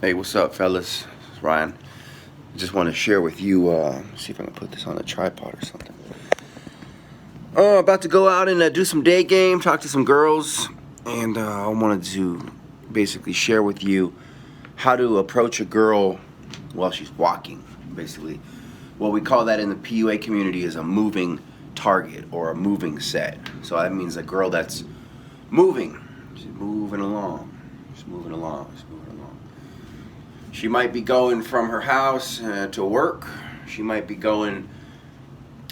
Hey, what's up, fellas? It's Ryan. I just want to share with you, see if I can put this on a tripod or something. About to go out and do some day game, talk to some girls, and I wanted to basically share with you how to approach a girl while she's walking. Basically, what we call that in the PUA community is a moving target or a moving set. So that means a girl that's moving. She's moving along. She's moving along. She's moving along. She might be going from her house to work. She might be going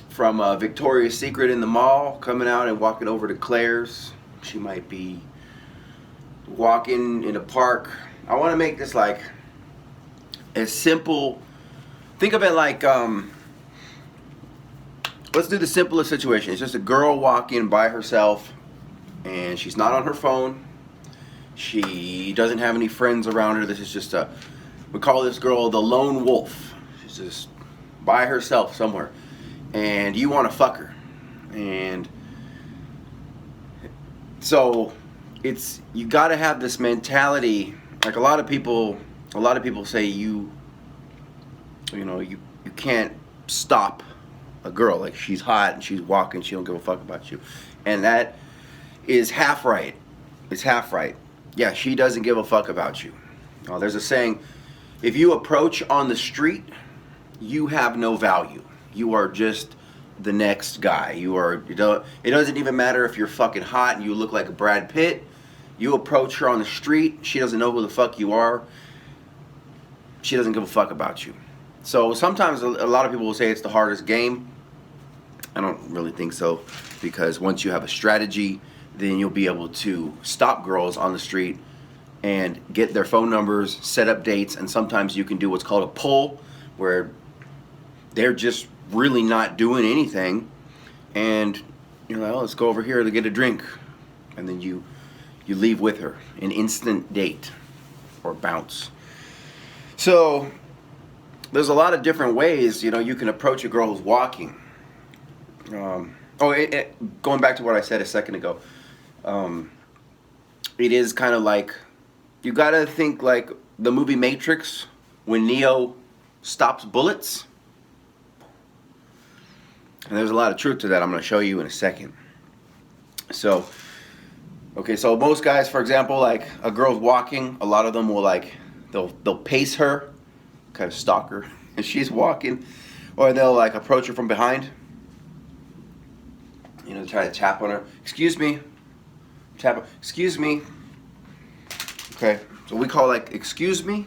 from Victoria's Secret in the mall, coming out and walking over to Claire's. She might be walking in a park. I want to make this like as simple. Think of it like, let's do the simplest situation. It's just a girl walking by herself, and she's not on her phone. She doesn't have any friends around her. This is just we call this girl the lone wolf. She's just by herself somewhere, and you want to fuck her. And so you got to have this mentality. Like a lot of people say you can't stop a girl. Like she's hot and she's walking, she don't give a fuck about you. And that is half right. It's half right. Yeah, she doesn't give a fuck about you. There's a saying, if you approach on the street, you have no value. You are just the next guy. It doesn't even matter if you're fucking hot and you look like a Brad Pitt. You approach her on the street, she doesn't know who the fuck you are. She doesn't give a fuck about you. So sometimes a lot of people will say it's the hardest game. I don't really think so, because once you have a strategy, then you'll be able to stop girls on the street and get their phone numbers, set up dates, and sometimes you can do what's called a pull, where they're just really not doing anything, and you're like, oh, let's go over here to get a drink, and then you leave with her, an instant date or bounce. So there's a lot of different ways you can approach a girl who's walking. Going back to what I said a second ago, it is kind of like, you gotta think like the movie Matrix, when Neo stops bullets. And there's a lot of truth to that. I'm going to show you in a second. So most guys, for example, like a girl's walking, a lot of them will they'll pace her, kind of stalk her as she's walking, or they'll like approach her from behind. Try to tap on her. Excuse me. Tap her. Excuse me. Okay, so we call excuse me.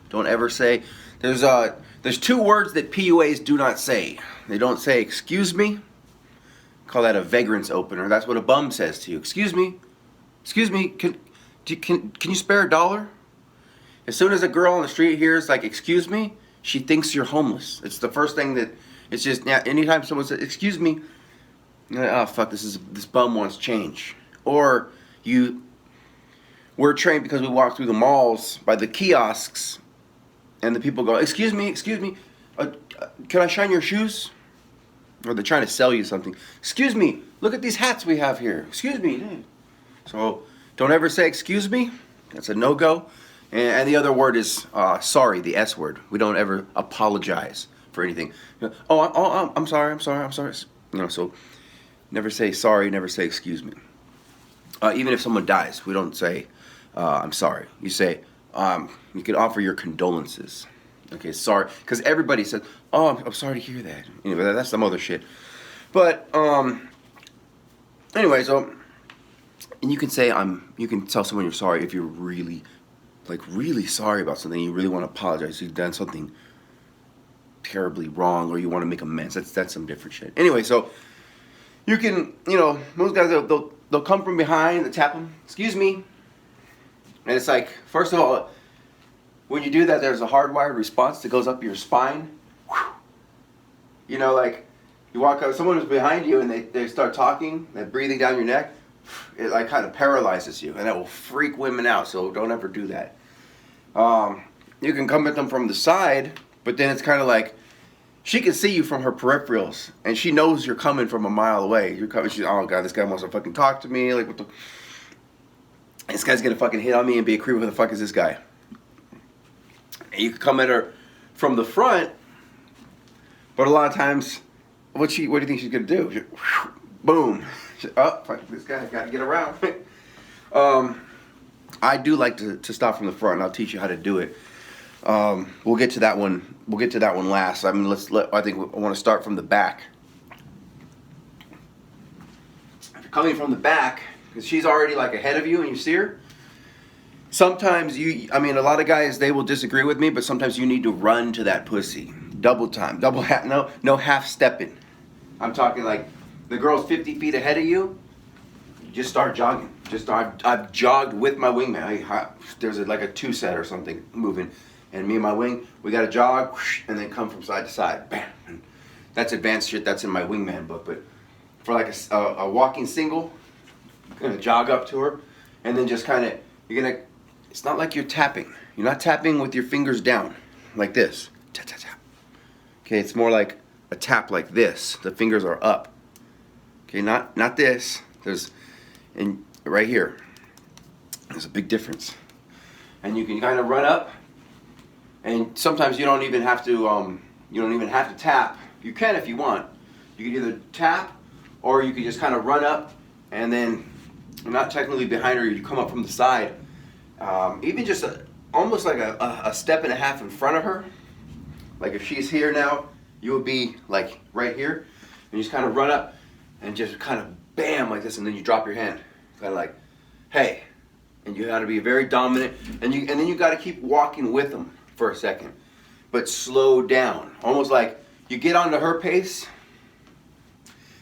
Don't ever say. There's two words that PUAs do not say. They don't say excuse me. Call that a vagrant's opener. That's what a bum says to you. Excuse me. Excuse me. Can you spare $1? As soon as a girl on the street hears excuse me, she thinks you're homeless. It's the first thing that. It's just, yeah. Anytime someone says excuse me, you're like, oh fuck, this bum wants change. Or we're trained, because we walk through the malls by the kiosks, and the people go, excuse me, can I shine your shoes? Or they're trying to sell you something. Excuse me, look at these hats we have here. Excuse me. So don't ever say excuse me. That's a no-go. And the other word is sorry, the S word. We don't ever apologize for anything. I'm sorry. So never say sorry, never say excuse me. Even if someone dies, we don't say I'm sorry. You say you can offer your condolences. Okay, sorry, because everybody says, oh, I'm sorry to hear that. Anyway, that's some other shit. But anyway, so, and you can say you can tell someone you're sorry if you're really sorry about something. You really want to apologize. You've done something terribly wrong, or you want to make amends. That's some different shit. Anyway, so you can, most guys they'll come from behind, they tap them. Excuse me. And it's like, first of all, when you do that, there's a hardwired response that goes up your spine. You walk up, someone is behind you, and they start talking, they're breathing down your neck. It kind of paralyzes you, and that will freak women out. So don't ever do that. You can come at them from the side, but then it's kind of like she can see you from her peripherals, and she knows you're coming from a mile away. You're coming. She's, oh god, this guy wants to fucking talk to me. Like, what the? This guy's gonna fucking hit on me and be a creep. Who the fuck is this guy? And you can come at her from the front, but a lot of times, what do you think she's gonna do? Boom. Oh, this guy got to get around. I do like to stop from the front, and I'll teach you how to do it. We'll get to that one. We'll get to that one last. I mean, I think I want to start from the back. If you're coming from the back, because she's already like ahead of you, and you see her. Sometimes a lot of guys, they will disagree with me, but sometimes you need to run to that pussy. Double time, no half stepping. I'm talking like the girl's 50 feet ahead of you. You just start jogging. I've jogged with my wingman. There's like a 2-set or something moving, and me and my wing, we got to jog and then come from side to side. Bam. And that's advanced shit. That's in my wingman book. But for like a walking single, you're gonna jog up to her, and then just kind of It's not like you're tapping. You're not tapping with your fingers down like this. Tap, tap, tap. Okay, it's more like a tap like this. The fingers are up. Okay, not this. And right here, there's a big difference. And you can kind of run up, and sometimes you don't even have to tap. You can if you want. You can either tap, or you can just kind of run up, and then you're not technically behind her. You come up from the side. Even just almost like a step and a half in front of her. Like if she's here now, you would be like right here, and you just kind of run up and just kind of bam like this, and then you drop your hand, kind of like, hey, and you got to be very dominant, and then you got to keep walking with them for a second, but slow down, almost like you get onto her pace.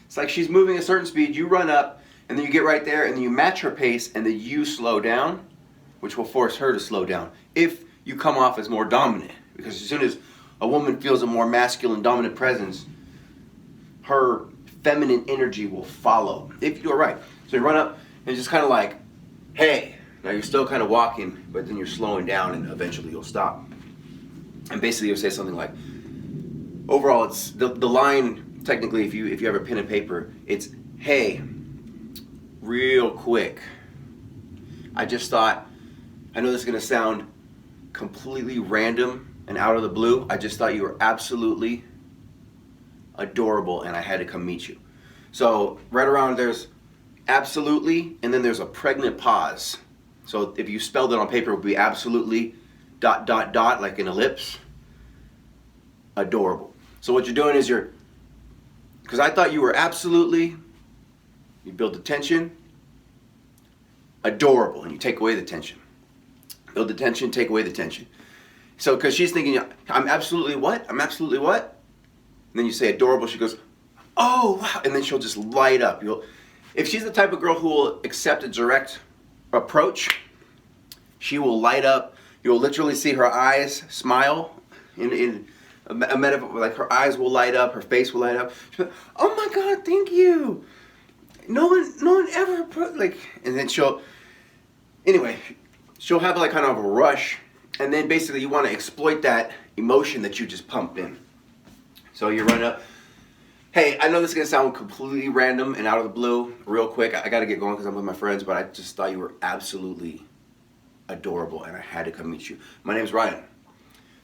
It's like she's moving a certain speed, you run up, and then you get right there, and then you match her pace, and then you slow down, which will force her to slow down if you come off as more dominant. Because as soon as a woman feels a more masculine, dominant presence, her feminine energy will follow. If you do it right. So you run up and just kind of like, hey. Now you're still kind of walking, but then you're slowing down, and eventually you'll stop. And basically you'll say something like, overall, it's the line, technically, if you have a pen and paper, it's, hey, real quick. I just thought, I know this is going to sound completely random and out of the blue. I just thought you were absolutely adorable, and I had to come meet you. So right around there's absolutely, and then there's a pregnant pause. So if you spelled it on paper, it would be absolutely ... like an ellipse. Adorable. So what you're doing is because I thought you were absolutely, you build the tension, adorable, and you take away the tension. Build the tension, take away the tension. So, because she's thinking, I'm absolutely what? I'm absolutely what? And then you say adorable, she goes, oh, wow. And then she'll just light up. If she's the type of girl who will accept a direct approach, she will light up. You'll literally see her eyes smile in a metaphor, like her eyes will light up, her face will light up. She'll be, oh my God, thank you. No one ever and then she'll have like kind of a rush, and then basically you want to exploit that emotion that you just pumped in. So you run up, hey, I know this is going to sound completely random and out of the blue, real quick. I got to get going because I'm with my friends, but I just thought you were absolutely adorable, and I had to come meet you. My name's Ryan.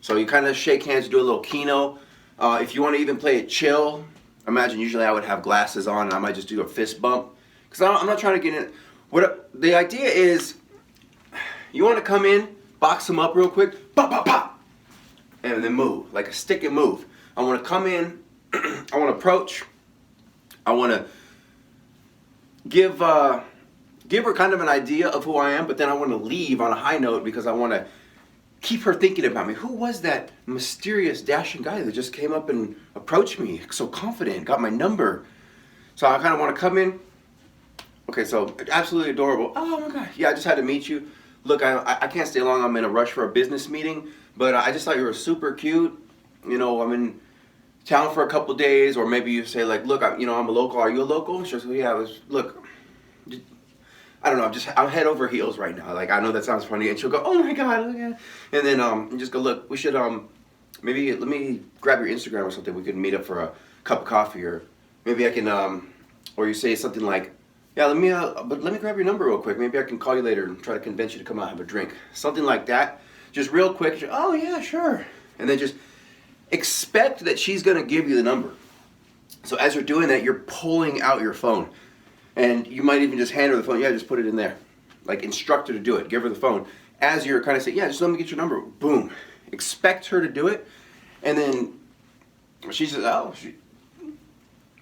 So you kind of shake hands, do a little keno. If you want to even play it chill, imagine usually I would have glasses on, and I might just do a fist bump. Because I'm not trying to get in. The idea is, you want to come in, box them up real quick, pop, pop, pop, and then move, like a stick and move. I want to come in, I want to approach, I want to give her kind of an idea of who I am, but then I want to leave on a high note because I want to keep her thinking about me. Who was that mysterious, dashing guy that just came up and approached me so confident, got my number? So I kind of want to come in. Okay, so absolutely adorable. Oh my God, yeah, I just had to meet you. Look, I can't stay long. I'm in a rush for a business meeting, but I just thought you were super cute. You know, I'm in town for a couple days, or maybe you say like, look, I'm a local. Are you a local? She goes, yeah. Look, I don't know. I'm head over heels right now. Like, I know that sounds funny, and she'll go, oh my God, look at it. And then just go, look, we should maybe let me grab your Instagram or something. We could meet up for a cup of coffee, or maybe I can or you say something like, yeah, let me grab your number real quick. Maybe I can call you later and try to convince you to come out and have a drink. Something like that. just real quick, oh yeah, sure. And then just expect that she's gonna give you the number. So as you're doing that, you're pulling out your phone. And you might even just hand her the phone. Yeah, just put it in there. Like, instruct her to do it. Give her the phone. As you're kind of saying, yeah, just let me get your number. Boom. Expect her to do it. And then she says, oh,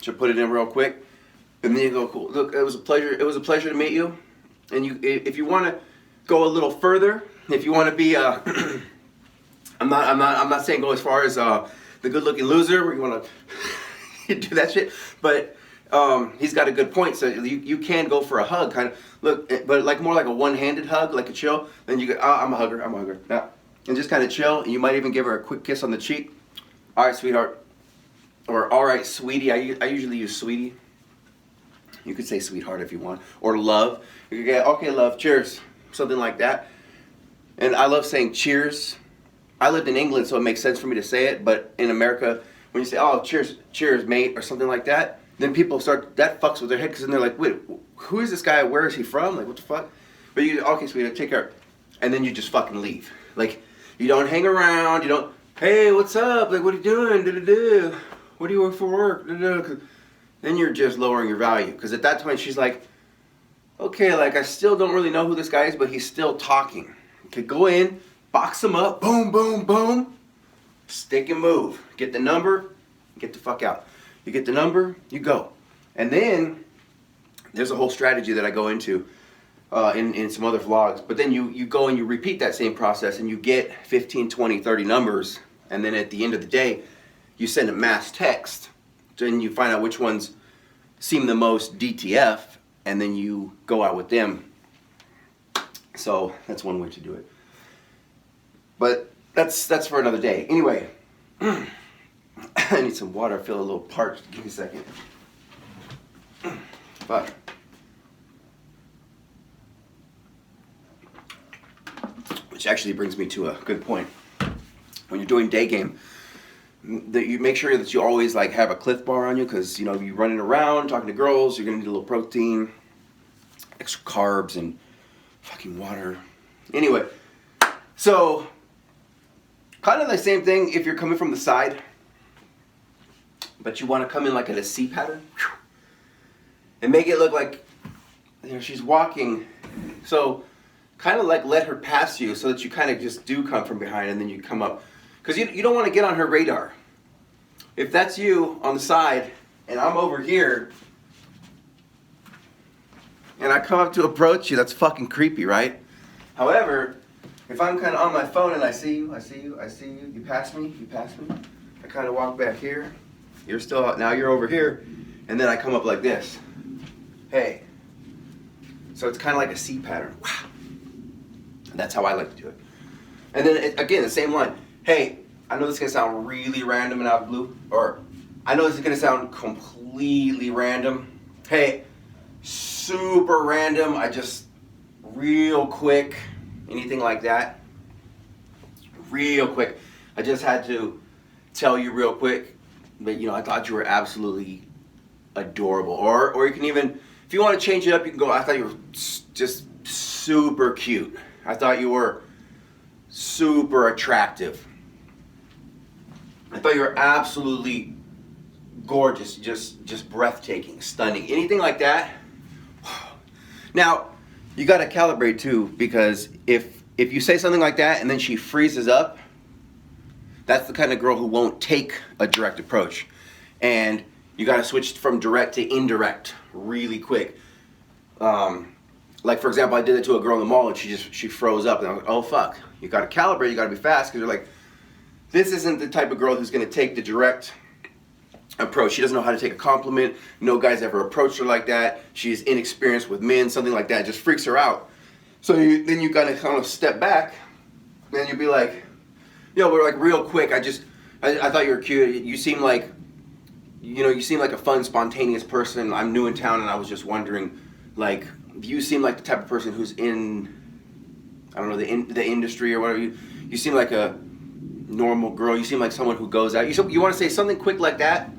she'll put it in real quick. And then you go, cool. Look, it was a pleasure. It was a pleasure to meet you. And if you want to go a little further, if you want to be, I'm not saying go as far as the good-looking loser where you want to do that shit. But he's got a good point. So you can go for a hug, kind of look, but like more like a one-handed hug, like a chill. Then you go, oh, I'm a hugger. Yeah. And just kind of chill. And you might even give her a quick kiss on the cheek. All right, sweetheart. Or all right, sweetie. I usually use sweetie. You could say sweetheart if you want. Or love. You could get, okay, love, cheers. Something like that. And I love saying cheers. I lived in England, so it makes sense for me to say it. But in America, when you say, oh, cheers, mate, or something like that, then people start, that fucks with their head, because then they're like, wait, who is this guy? Where is he from? Like, what the fuck? But you, okay, sweetheart, take care. And then you just fucking leave. Like, you don't hang around. You don't, hey, what's up? Like, what are you doing? Da-da-da. What do you work for work? Da-da-da. Then you're just lowering your value. Because at that point, she's like, okay, like, I still don't really know who this guy is, but he's still talking. Okay, go in, box him up, boom, boom, boom. Stick and move. Get the number, get the fuck out. You get the number, you go. And then, there's a whole strategy that I go into in some other vlogs. But then you go and you repeat that same process and you get 15, 20, 30 numbers. And then at the end of the day, you send a mass text. Then you find out which ones seem the most DTF, and then you go out with them. So that's one way to do it. But that's for another day. Anyway, I need some water. I feel a little parched. Give me a second. Fuck. Which actually brings me to a good point. When you're doing day game, that you make sure that you always like have a Cliff Bar on you, because you know you're running around talking to girls, you're gonna need a little protein, extra carbs, and fucking water. Anyway, so kind of the same thing if you're coming from the side, but you want to come in like at a C pattern and make it look like, you know, she's walking. So kind of like let her pass you so that you kind of just do come from behind, and then you come up. Because you don't want to get on her radar. If that's you on the side and I'm over here and I come up to approach you, that's fucking creepy, right? However, if I'm kind of on my phone and I see you, you pass me, I kind of walk back here, you're still out, now you're over here, and then I come up like this. Hey. So it's kind of like a C pattern. Wow. And that's how I like to do it. And then again, the same line. Hey, I know this is going to sound really random and out of blue, or I know this is going to sound completely random. Hey, super random, I just, real quick, anything like that, real quick. I just had to tell you real quick, but you know, I thought you were absolutely adorable. Or you can even, if you want to change it up, you can go, I thought you were just super cute. I thought you were super attractive. I thought you were absolutely gorgeous, just breathtaking, stunning, anything like that. Now, you got to calibrate too, because if you say something like that and then she freezes up, that's the kind of girl who won't take a direct approach. And you got to switch from direct to indirect really quick. Like for example, I did it to a girl in the mall and she froze up, and I was like, oh fuck. You got to calibrate, you got to be fast, because you're like, this isn't the type of girl who's going to take the direct approach. She doesn't know how to take a compliment. No guy's ever approached her like that. She's inexperienced with men, something like that. It just freaks her out. So then you gotta kind of step back, and you'll be like, yo, we're like real quick. I thought you were cute. You seem like, you know, you seem like a fun, spontaneous person. I'm new in town, and I was just wondering, like, you seem like the type of person who's in, I don't know, the industry or whatever. You seem like a normal girl. You seem like someone who goes out. You want to say something quick like that?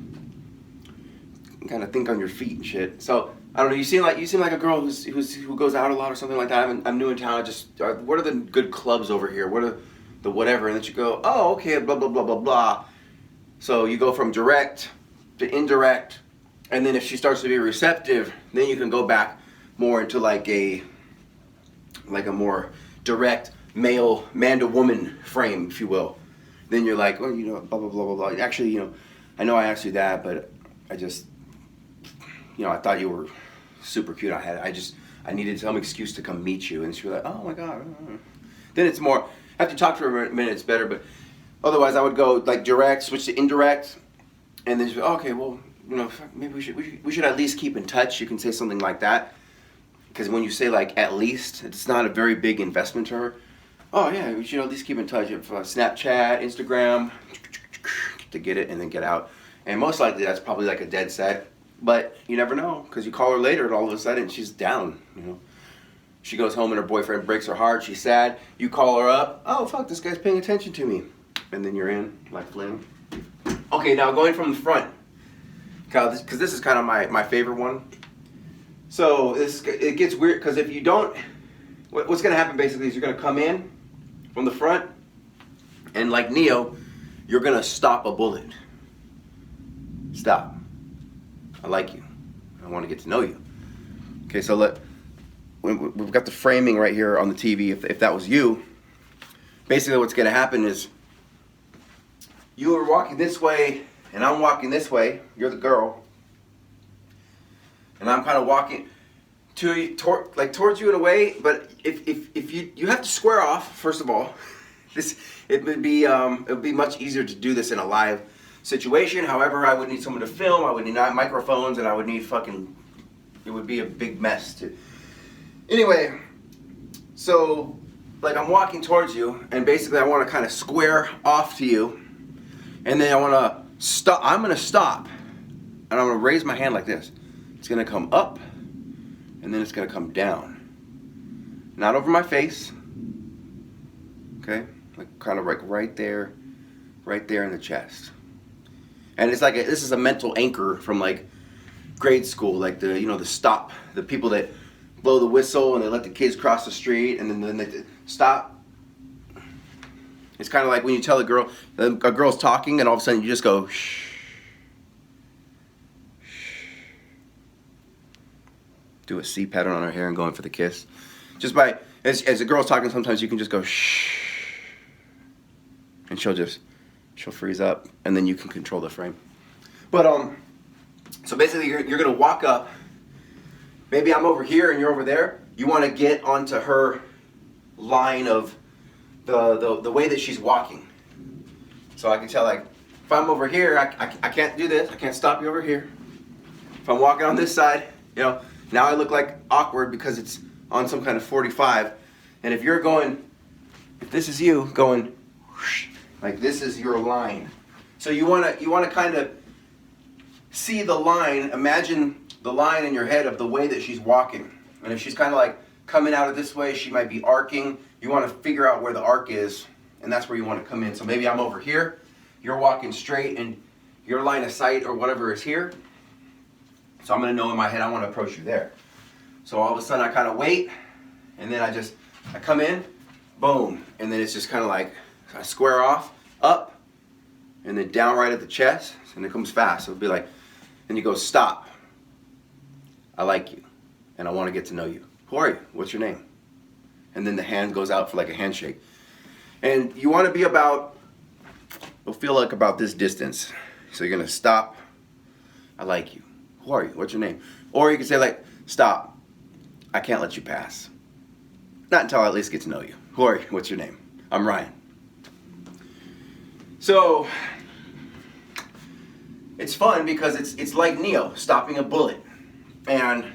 Kind of think on your feet and shit. So I don't know. You seem like a girl who goes out a lot or something like that. I'm new in town. What are the good clubs over here? What the whatever, and then you go, oh, okay, blah, blah, blah, blah, blah. So you go from direct to indirect, and then if she starts to be receptive, then you can go back more into like a more direct male, man to woman frame, if you will. Then you're like, oh, you know, blah, blah, blah, blah, blah. Actually, you know, I know I asked you that, but I just, you know, I thought you were super cute. I needed some excuse to come meet you. And she was like, oh my God. Then it's more, after you talk for a minute, it's better. But otherwise, I would go like direct, switch to indirect. And then she's like, oh, okay, well, you know, maybe we should at least keep in touch. You can say something like that. Because when you say like at least, it's not a very big investment to her. Oh yeah, we should at least keep in touch. If Snapchat, Instagram, to get it and then get out. And most likely that's probably like a dead set. But you never know, because you call her later and all of a sudden she's down, you know. She goes home and her boyfriend breaks her heart, she's sad. You call her up, oh fuck, this guy's paying attention to me. And then you're in, like Flynn. Okay, now going from the front. Because this is kind of my favorite one. So it gets weird, because if you don't, what's going to happen basically is you're going to come in from the front, and like Neo, you're going to stop a bullet. Stop. I like you. I want to get to know you. Okay, so we've got the framing right here on the TV. If that was you, basically what's going to happen is you are walking this way and I'm walking this way. You're the girl. And I'm kind of walking towards you in a way, but if you have to square off, first of all, it would be much easier to do this in a live situation. However, I would need someone to film, I would need microphones, and I would need it would be a big mess too. Anyway, so like I'm walking towards you, and basically I want to kind of square off to you, and then I want to stop. I'm going to stop, and I'm going to raise my hand like this. It's going to come up, and then it's going to come down. Not over my face, okay? Like kind of like right there in the chest. And it's like this is a mental anchor from like grade school, like the people that blow the whistle and they let the kids cross the street and then they stop. It's kind of like when you tell a girl's talking and all of a sudden you just go shh. Do a C pattern on her hair and go in for the kiss. Just as a girl's talking, sometimes you can just go shh, and she'll freeze up, and then you can control the frame. But so basically you're gonna walk up. Maybe I'm over here and you're over there. You want to get onto her line of the way that she's walking. So I can tell, like, if I'm over here, I can't do this. I can't stop you over here. If I'm walking on this side, you know, now I look like awkward because it's on some kind of 45. And if you're going, if this is you going, whoosh, like this is your line. So you want to kind of see the line, imagine the line in your head of the way that she's walking. And if she's kind of like coming out of this way, she might be arcing. You want to figure out where the arc is, and that's where you want to come in. So maybe I'm over here, you're walking straight, and your line of sight or whatever is here. So I'm going to know in my head I want to approach you there. So all of a sudden I kind of wait, and then I come in, boom, and then it's just kind of like I square off, up, and then down right at the chest, and it comes fast. So it'll be like, and you go, stop. I like you, and I want to get to know you. Who are you? What's your name? And then the hand goes out for like a handshake. And you want to be it'll feel like about this distance. So you're going to stop. I like you. Who are you? What's your name? Or you can say like, stop. I can't let you pass. Not until I at least get to know you. Who are you? What's your name? I'm Ryan. So it's fun because it's like Neo stopping a bullet. And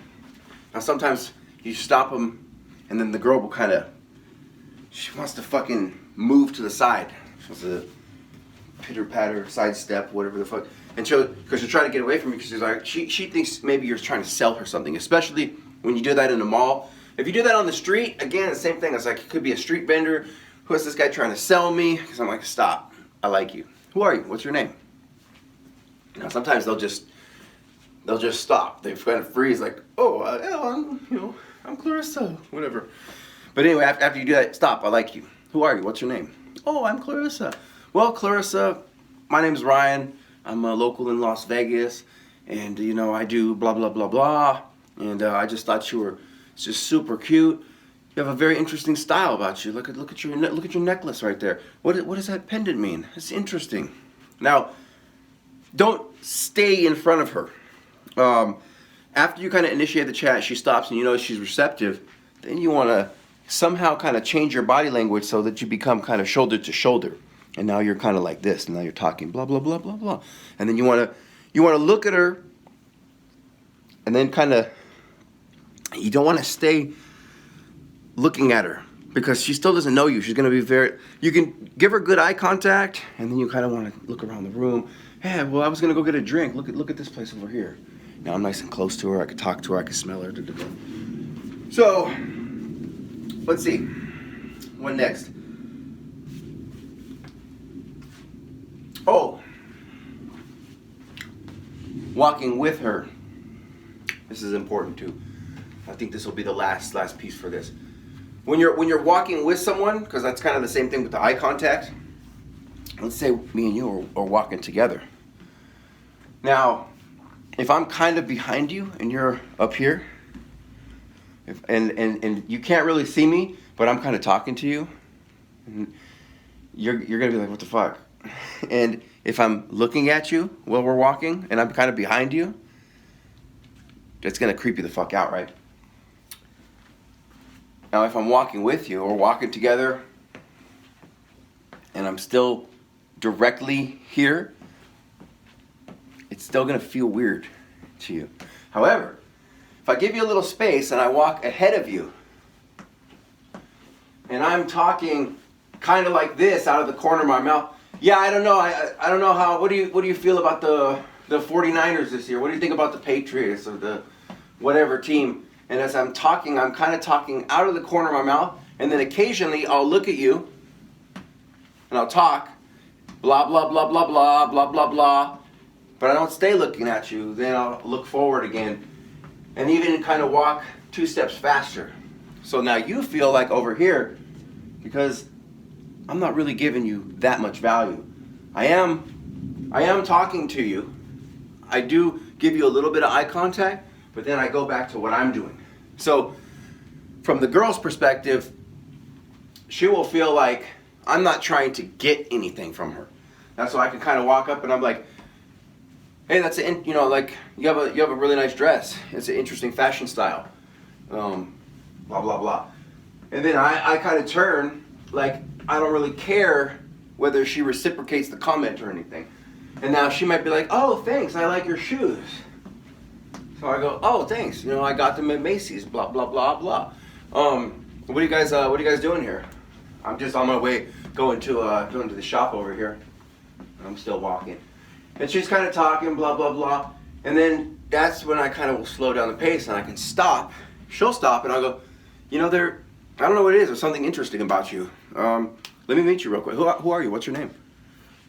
now sometimes you stop them and then the girl will she wants to fucking move to the side. She wants to pitter patter, sidestep, whatever the fuck. And because she'll try to get away from you because she's like, she thinks maybe you're trying to sell her something, especially when you do that in a mall. If you do that on the street, again, the same thing. It's like, it could be a street vendor. Who is this guy trying to sell me? Because I'm like, stop. I like you. Who are you? What's your name? Now, sometimes they'll just stop. They kind of freeze, like, I'm Clarissa, whatever. But anyway, after you do that, stop. I like you. Who are you? What's your name? oh, I'm Clarissa. Well, Clarissa, my name's Ryan. I'm local in Las Vegas, and you know, I do blah blah blah blah. And I just thought you were just super cute. You have a very interesting style about you. Look at your necklace right there. What does that pendant mean? It's interesting. Now, don't stay in front of her. After you kind of initiate the chat, she stops and you know she's receptive. Then you want to somehow kind of change your body language so that you become kind of shoulder to shoulder. And now you're kind of like this, and now you're talking blah blah blah blah blah. And then you want to look at her, and then kind of, you don't want to stay looking at her because she still doesn't know you. She's going to be you can give her good eye contact, and then you kind of want to look around the room. Hey, well, I was going to go get a drink. Look at this place over here. Now I'm nice and close to her. I could talk to her. I could smell her. So, let's see. What next? Oh, walking with her. This is important too. I think this will be the last piece for this. When you're walking with someone, because that's kind of the same thing with the eye contact. Let's say me and you are walking together. Now, if I'm kind of behind you and you're up here, and you can't really see me, but I'm kind of talking to you, you're gonna be like, what the fuck? And if I'm looking at you while we're walking and I'm kind of behind you, it's gonna creep you the fuck out, right? Now, if I'm walking with you or walking together and I'm still directly here, it's still gonna feel weird to you. However, if I give you a little space and I walk ahead of you and I'm talking kind of like this out of the corner of my mouth, yeah, I don't know. I don't know how. What do you feel about the 49ers this year? What do you think about the Patriots or the whatever team? And as I'm talking, I'm kind of talking out of the corner of my mouth, and then occasionally I'll look at you and I'll talk, blah blah blah blah blah blah blah blah. But I don't stay looking at you. Then I'll look forward again, and even kind of walk 2 steps faster. So now you feel like over here, because I'm not really giving you that much value. I am talking to you. I do give you a little bit of eye contact, but then I go back to what I'm doing. So from the girl's perspective, she will feel like I'm not trying to get anything from her. That's why I can kind of walk up and I'm like, hey, that's like you have a really nice dress. It's an interesting fashion style. Blah blah blah. And then I kind of turn like I don't really care whether she reciprocates the comment or anything. And now she might be like, oh, thanks, I like your shoes. So I go, oh, thanks, I got them at Macy's, blah, blah, blah, blah. What are you guys doing here? I'm just on my way going to the shop over here. I'm still walking. And she's kind of talking, blah, blah, blah. And then that's when I kind of will slow down the pace and I can stop. She'll stop and I'll go, I don't know what it is. There's something interesting about you. Let me meet you real quick. Who are you? What's your name?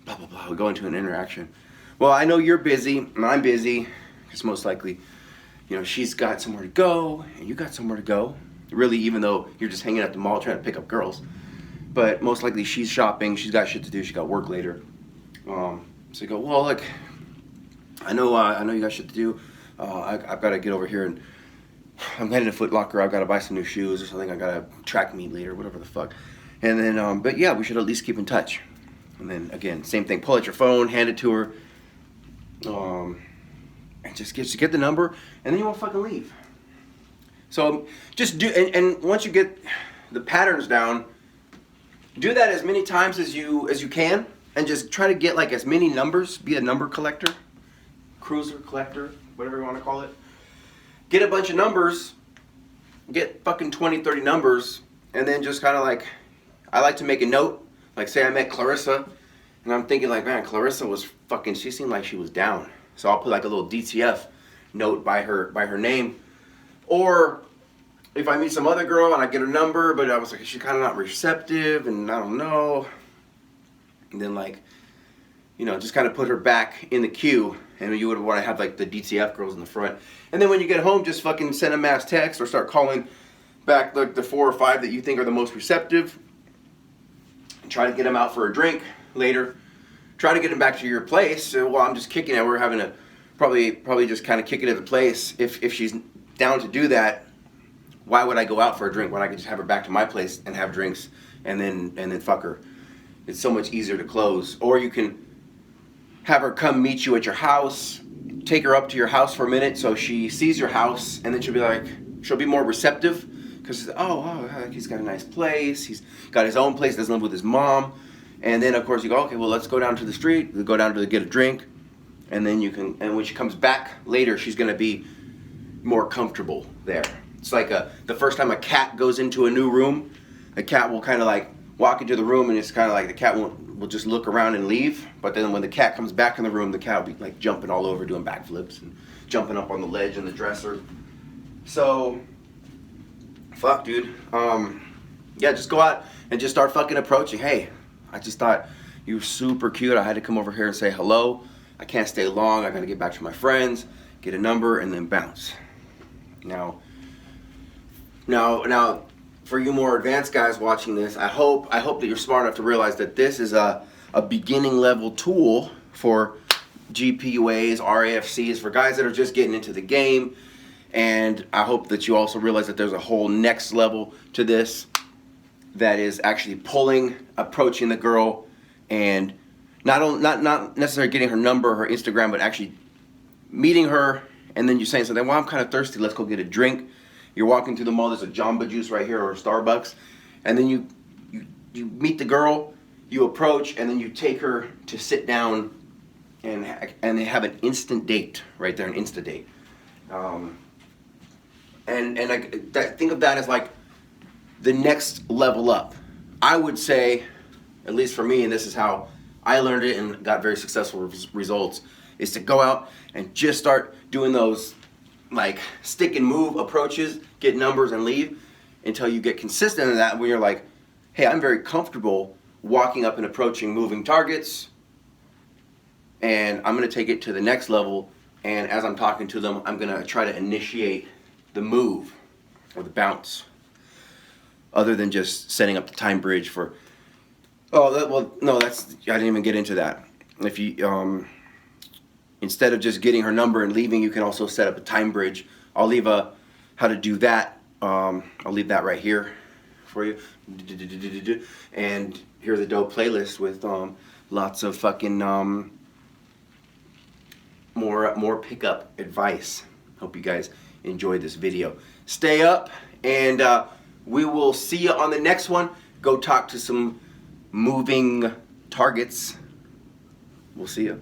Blah, blah, blah. We go into an interaction. Well, I know you're busy and I'm busy because most likely, she's got somewhere to go and you got somewhere to go. Really, even though you're just hanging at the mall trying to pick up girls. But most likely she's shopping. She's got shit to do. She got work later. So you go, well, look, I know you got shit to do. I've got to get over here and I'm heading to Foot Locker. I've got to buy some new shoes or something. I got to track meet later, whatever the fuck. And then, but yeah, we should at least keep in touch. And then again, same thing. Pull out your phone, hand it to her, and just get the number, and then you won't fucking leave. So just do, and once you get the patterns down, do that as many times as you can, and just try to get like as many numbers. Be a number collector, cruiser collector, whatever you want to call it. Get a bunch of numbers, get fucking 20, 30 numbers, and then just kind of like, I like to make a note, like say I met Clarissa, and I'm thinking like, man, Clarissa was fucking, she seemed like she was down. So I'll put like a little DTF note by her name. Or if I meet some other girl and I get her number, but I was like, she's kind of not receptive, and I don't know. And then like, just kind of put her back in the queue. And you would want to have like the DTF girls in the front. And then when you get home, just fucking send a mass text or start calling back like the 4 or 5 that you think are the most receptive. try to get them out for a drink later. Try to get them back to your place. Well, I'm just kicking it. We're having a probably just kind of kick it at the place. If she's down to do that, why would I go out for a drink when I could just have her back to my place and have drinks and then fuck her? It's so much easier to close. Or you can have her come meet you at your house, take her up to your house for a minute so she sees your house, and then she'll be more receptive because he's got a nice place, he's got his own place, doesn't live with his mom. And then of course you go, okay, well, let's go down to the street, we'll go down to get a drink, and then and when she comes back later, she's gonna be more comfortable there. It's like the first time a cat goes into a new room, a cat will kind of like walk into the room, and it's kind of like the cat will just look around and leave. But then when the cat comes back in the room, the cat will be like jumping all over, doing backflips and jumping up on the ledge in the dresser. So, fuck, dude. Yeah, just go out and just start fucking approaching. Hey, I just thought you were super cute. I had to come over here and say hello. I can't stay long. I gotta get back to my friends, get a number, and then bounce. Now, for you more advanced guys watching this, I hope that you're smart enough to realize that this is a beginning level tool for GPUAs, RAFCs, for guys that are just getting into the game. And I hope that you also realize that there's a whole next level to this that is actually approaching the girl, and not necessarily getting her number or her Instagram, but actually meeting her, and then you're saying something, well, I'm kind of thirsty, let's go get a drink. You're walking through the mall, there's a Jamba Juice right here or a Starbucks, and then you meet the girl, you approach, and then you take her to sit down, and they have an instant date right there, an Insta date. Think of that as like the next level up. I would say, at least for me, and this is how I learned it and got very successful results, is to go out and just start doing those like stick and move approaches, get numbers and leave, until you get consistent in that, when you're like, hey, I'm very comfortable walking up and approaching moving targets, and I'm going to take it to the next level, and as I'm talking to them, I'm going to try to initiate the move or the bounce, other than just setting up the time bridge for, I didn't even get into that. If you instead of just getting her number and leaving, you can also set up a time bridge. I'll leave how to do that. I'll leave that right here for you. And here's a dope playlist with lots of fucking more pickup advice. Hope you guys enjoyed this video. Stay up, and we will see you on the next one. Go talk to some moving targets. We'll see you.